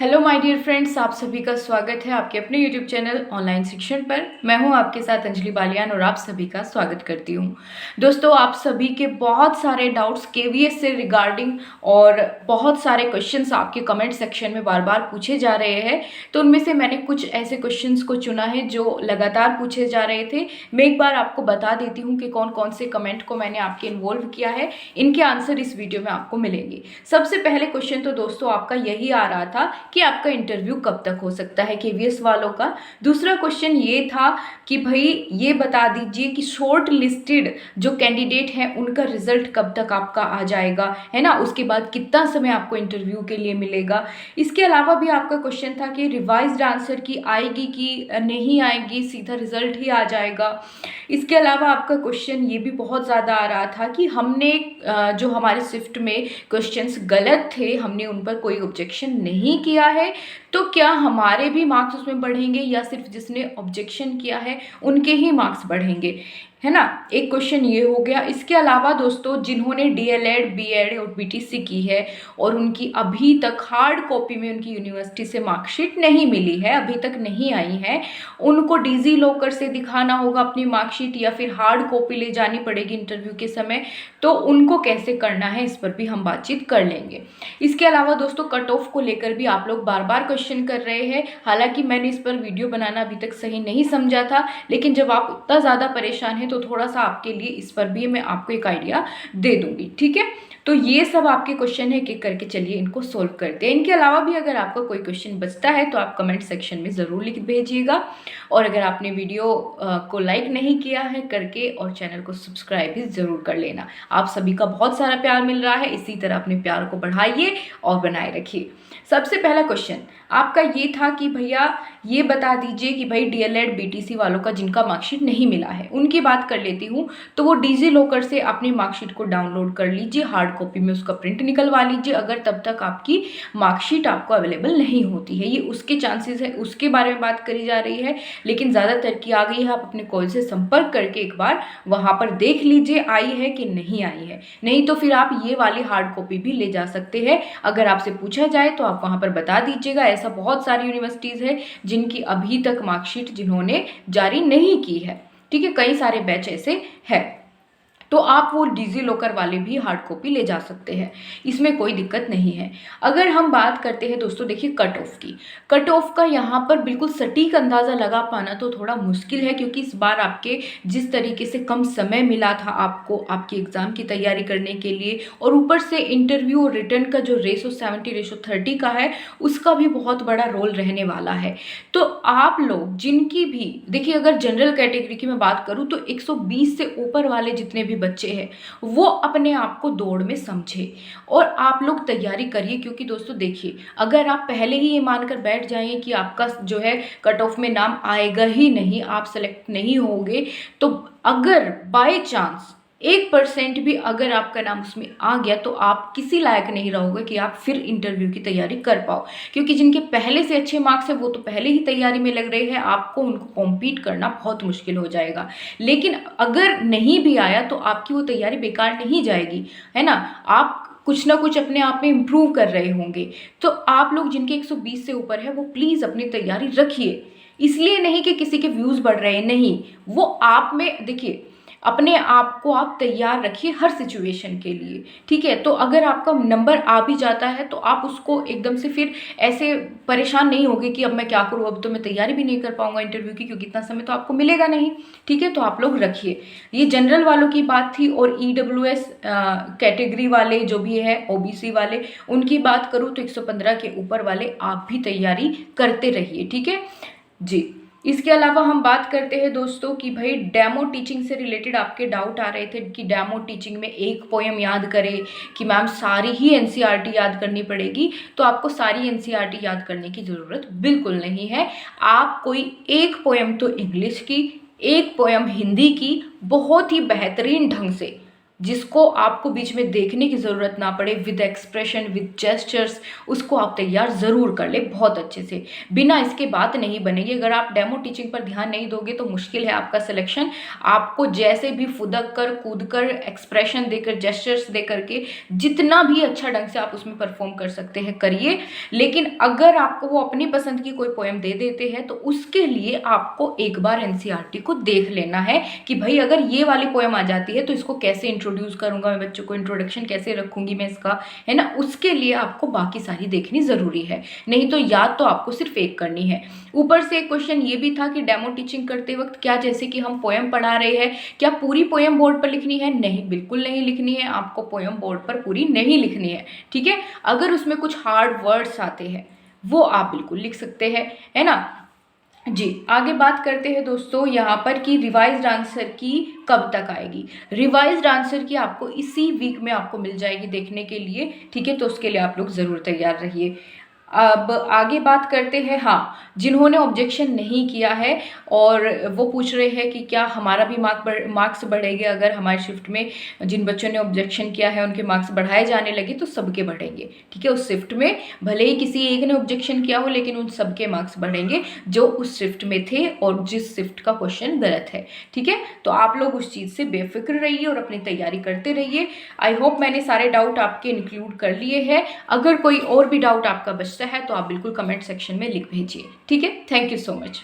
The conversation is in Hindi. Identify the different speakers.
Speaker 1: हेलो माय डियर फ्रेंड्स, आप सभी का स्वागत है आपके अपने यूट्यूब चैनल ऑनलाइन शिक्षण पर। मैं हूं आपके साथ अंजलि बालियान और आप सभी का स्वागत करती हूं। दोस्तों, आप सभी के बहुत सारे डाउट्स केवीएस से रिगार्डिंग और बहुत सारे क्वेश्चंस आपके कमेंट सेक्शन में बार बार पूछे जा रहे हैं। तो उनमें से मैंने कुछ ऐसे क्वेश्चंस को चुना है जो लगातार पूछे जा रहे थे। मैं एक बार आपको बता देती हूँ कि कौन कौन से कमेंट को मैंने आपके इन्वॉल्व किया है। इनके आंसर इस वीडियो में आपको मिलेंगे। सबसे पहले क्वेश्चन तो दोस्तों आपका यही आ रहा था कि आपका इंटरव्यू कब तक हो सकता है केवीएस वालों का। दूसरा क्वेश्चन ये था कि भाई ये बता दीजिए कि शॉर्ट लिस्टेड जो कैंडिडेट हैं उनका रिजल्ट कब तक आपका आ जाएगा, है ना। उसके बाद कितना समय आपको इंटरव्यू के लिए मिलेगा। इसके अलावा भी आपका क्वेश्चन था कि रिवाइज्ड आंसर की आएगी कि नहीं आएगी, सीधा रिजल्ट ही आ जाएगा। इसके अलावा आपका क्वेश्चन ये भी बहुत ज़्यादा आ रहा था कि हमने जो हमारे शिफ्ट में क्वेश्चंस गलत थे, हमने उन पर कोई ऑब्जेक्शन नहीं किया है, तो क्या हमारे भी मार्क्स उसमें बढ़ेंगे या सिर्फ जिसने ऑब्जेक्शन किया है उनके ही मार्क्स बढ़ेंगे, है ना। एक क्वेश्चन ये हो गया। इसके अलावा दोस्तों जिन्होंने डीएलएड, बीएड और बीटीसी की है और उनकी अभी तक हार्ड कॉपी में उनकी यूनिवर्सिटी से मार्कशीट नहीं मिली है, अभी तक नहीं आई है, उनको डिजी लॉकर से दिखाना होगा अपनी मार्कशीट या फिर हार्ड कॉपी ले जानी पड़ेगी इंटरव्यू के समय। तो उनको कैसे करना है इस पर भी हम बातचीत कर लेंगे। इसके अलावा दोस्तों कट ऑफ को लेकर भी आप लोग बार बार क्वेश्चन कर रहे हैं। हालांकि मैंने इस पर वीडियो बनाना अभी तक सही नहीं समझा था, लेकिन जब आप इतना ज़्यादा परेशान हैं तो थोड़ा सा आपके लिए इस पर भी मैं आपको एक आइडिया दे दूंगी, ठीक है। तो ये सब आपके क्वेश्चन है कि करके चलिए इनको सोल्व करते हैं। इनके अलावा भी अगर आपका कोई क्वेश्चन बचता है तो आप कमेंट सेक्शन में ज़रूर लिख भेजिएगा। और अगर आपने वीडियो को लाइक नहीं किया है करके और चैनल को सब्सक्राइब भी ज़रूर कर लेना। आप सभी का बहुत सारा प्यार मिल रहा है, इसी तरह अपने प्यार को बढ़ाइए और बनाए रखिए। सबसे पहला क्वेश्चन आपका ये था कि भैया ये बता दीजिए कि भाई डीएलएड बीटीसी वालों का जिनका मार्कशीट नहीं मिला है उनकी बात कर लेती हूँ। तो वो डिजी लॉकर से अपनी मार्कशीट को डाउनलोड कर लीजिए, हार्ड कॉपी में उसका प्रिंट निकलवा लीजिए अगर तब तक आपकी मार्कशीट आपको अवेलेबल नहीं होती है। ये उसके चांसेस है, उसके बारे में बात करी जा रही है, लेकिन ज़्यादातर की आ गई है। आप अपने कॉलेज से संपर्क करके एक बार वहाँ पर देख लीजिए आई है कि नहीं आई है। नहीं तो फिर आप ये वाली हार्ड कॉपी भी ले जा सकते हैं। अगर आपसे पूछा जाए तो आप वहाँ पर बता दीजिएगा। ऐसा बहुत सारी यूनिवर्सिटीज़ है जिनकी अभी तक मार्कशीट जिन्होंने जारी नहीं की है, ठीक है। कई सारे बैच ऐसे हैं, तो आप वो डिजी लॉकर वाले भी हार्ड कॉपी ले जा सकते हैं, इसमें कोई दिक्कत नहीं है। अगर हम बात करते हैं दोस्तों देखिए कट ऑफ की, कट ऑफ का यहाँ पर बिल्कुल सटीक अंदाज़ा लगा पाना तो थोड़ा मुश्किल है, क्योंकि इस बार आपके जिस तरीके से कम समय मिला था आपको आपकी एग्ज़ाम की तैयारी करने के लिए, और ऊपर से इंटरव्यू और रिटर्न का जो रेशो 70:30 का है उसका भी बहुत बड़ा रोल रहने वाला है। तो आप लोग जिनकी भी देखिए, अगर जनरल कैटेगरी की मैं बात करूँ तो 120 से ऊपर वाले जितने भी बच्चे हैं वो अपने आप को दौड़ में समझे और आप लोग तैयारी करिए। क्योंकि दोस्तों देखिए, अगर आप पहले ही ये मानकर बैठ जाएंगे कि आपका जो है कट ऑफ में नाम आएगा ही नहीं, आप सेलेक्ट नहीं होंगे, तो अगर बाय चांस 1% भी अगर आपका नाम उसमें आ गया तो आप किसी लायक नहीं रहोगे कि आप फिर इंटरव्यू की तैयारी कर पाओ। क्योंकि जिनके पहले से अच्छे मार्क्स हैं वो तो पहले ही तैयारी में लग रहे हैं, आपको उनको कॉम्पीट करना बहुत मुश्किल हो जाएगा। लेकिन अगर नहीं भी आया तो आपकी वो तैयारी बेकार नहीं जाएगी, है ना। आप कुछ ना कुछ अपने आप में इम्प्रूव कर रहे होंगे। तो आप लोग जिनके 120 से ऊपर है वो प्लीज़ अपनी तैयारी रखिए। इसलिए नहीं कि किसी के व्यूज़ बढ़ रहे हैं, नहीं, वो आप में देखिए, अपने आप को आप तैयार रखिए हर सिचुएशन के लिए, ठीक है। तो अगर आपका नंबर आ भी जाता है तो आप उसको एकदम से फिर ऐसे परेशान नहीं होगे कि अब मैं क्या करूँ, अब तो मैं तैयारी भी नहीं कर पाऊंगा इंटरव्यू की, क्योंकि इतना समय तो आपको मिलेगा नहीं, ठीक है। तो आप लोग रखिए। ये जनरल वालों की बात थी। और ईडब्ल्यूएस कैटेगरी वाले जो भी है, ओबीसी वाले, उनकी बात करूँ तो 115 के ऊपर वाले आप भी तैयारी करते रहिए, ठीक है जी। इसके अलावा हम बात करते हैं दोस्तों कि भाई डेमो टीचिंग से रिलेटेड आपके डाउट आ रहे थे कि डेमो टीचिंग में एक पोएम याद करें कि मैम सारी ही एनसीईआरटी याद करनी पड़ेगी। तो आपको सारी एनसीईआरटी याद करने की ज़रूरत बिल्कुल नहीं है। आप कोई एक पोएम तो इंग्लिश की, एक पोएम हिंदी की बहुत ही बेहतरीन ढंग से जिसको आपको बीच में देखने की ज़रूरत ना पड़े, विद एक्सप्रेशन, विद जेस्चर्स, उसको आप तैयार ज़रूर कर ले बहुत अच्छे से। बिना इसके बात नहीं बनेगी। अगर आप डेमो टीचिंग पर ध्यान नहीं दोगे तो मुश्किल है आपका सिलेक्शन। आपको जैसे भी फुदक कर, कूद कर, एक्सप्रेशन देकर, जेस्चर्स दे करके जितना भी अच्छा ढंग से आप उसमें परफॉर्म कर सकते हैं करिए। लेकिन अगर आपको वो अपनी पसंद की कोई पोएम दे देते हैं तो उसके लिए आपको एक बार एनसीईआरटी को देख लेना है कि भाई अगर ये वाली पोएम आ जाती है तो इसको कैसे इंट्रोड्यूस करूंगा मैं, बच्चों को इंट्रोडक्शन कैसे रखूंगी मैं इसका, है ना। उसके लिए आपको बाकी सारी देखनी ज़रूरी है, नहीं तो याद तो आपको सिर्फ एक करनी है। ऊपर से एक क्वेश्चन ये भी था कि डेमो टीचिंग करते वक्त क्या जैसे कि हम पोएम पढ़ा रहे हैं, क्या पूरी पोएम बोर्ड पर लिखनी है? नहीं, बिल्कुल नहीं लिखनी है। आपको पोएम बोर्ड पर पूरी नहीं लिखनी है, ठीक है। अगर उसमें कुछ हार्ड वर्ड्स आते हैं वो आप बिल्कुल लिख सकते हैं, है ना जी। आगे बात करते हैं दोस्तों यहाँ पर कि रिवाइज्ड आंसर की कब तक आएगी। रिवाइज्ड आंसर की आपको इसी वीक में आपको मिल जाएगी देखने के लिए, ठीक है। तो उसके लिए आप लोग ज़रूर तैयार रहिए। अब आगे बात करते हैं, हाँ, जिन्होंने ऑब्जेक्शन नहीं किया है और वो पूछ रहे हैं कि क्या हमारा भी मार्क्स बढ़ेंगे अगर हमारे शिफ्ट में जिन बच्चों ने ऑब्जेक्शन किया है उनके मार्क्स बढ़ाए जाने लगे तो सबके बढ़ेंगे, ठीक है। उस शिफ्ट में भले ही किसी एक ने ऑब्जेक्शन किया हो लेकिन उन सबके मार्क्स बढ़ेंगे जो उस शिफ्ट में थे और जिस शिफ्ट का क्वेश्चन गलत है, ठीक है। तो आप लोग उस चीज़ से बेफिक्र रहिए और अपनी तैयारी करते रहिए। आई होप मैंने सारे डाउट आपके इंक्लूड कर लिए हैं। अगर कोई और भी डाउट आपका बचता है तो आप बिल्कुल कमेंट सेक्शन में लिख भेजिए, ठीक है। Thank you so much.